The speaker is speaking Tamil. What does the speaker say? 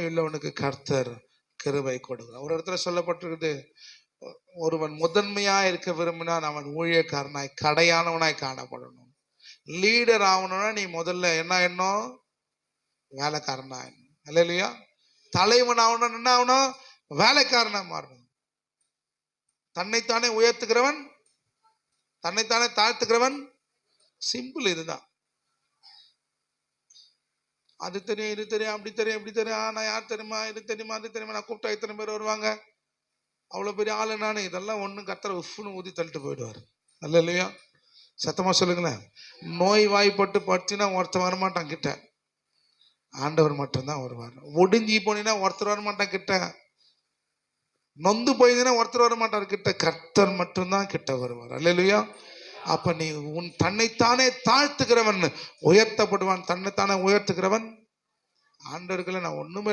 உள்ளவனுக்கு கர்த்தர் கிருபை கொடுக்கிறார். ஒரு இடத்துல சொல்லப்பட்டிருக்குது, ஒருவன் முதன்மையா இருக்க விரும்பினான் அவன் ஊழியக்காரனாய் கடையானவனாய் காணப்படணும். லீடர் ஆகணும்னா நீ முதல்ல என்ன வேலைக்காரனா இல்லையா? தலைவன் ஆகணும் என்ன ஆகணும்? வேலைக்காரனா மாறணும். தன்னைத்தானே உயர்த்துகிறவன் தன்னைத்தானே தாழ்த்துகிறவன். சிம்பிள் இதுதான். அது தெரியும், இது தெரியும், அப்படி தெரியும், இப்படி தெரியும், நான் யார் தெரியுமா, இது தெரியுமா, அது தெரியுமா, நான் கூப்பிட்டா இத்தனை பேர் வருவாங்க, அவ்வளோ பெரிய ஆளு நானு, இதெல்லாம் ஒன்றும் கத்தரை உஃப்னு ஊதி தள்ளிட்டு போயிடுவார். அல்ல இல்லையா? சத்தமாக சொல்லுங்களேன். நோய் வாய்ப்பட்டு படுத்தினா ஒருத்தர் வரமாட்டான் கிட்ட, ஆண்டவர் மட்டும்தான் வருவார். ஒடிஞ்சி போனீங்கன்னா ஒருத்தர் வரமாட்டான் கிட்ட, நொந்து போயிருந்தீங்கன்னா ஒருத்தர் வரமாட்டார் கிட்ட, கர்த்தர் மட்டும்தான் கிட்ட வருவார். அல்ல இல்லையா? அப்ப நீ உன் தன்னைத்தானே தாழ்த்துகிறவன் உயர்த்தப்படுவான். தன்னைத்தானே உயர்த்துகிறவன் ஆண்டவர்களை நான் ஒண்ணுமே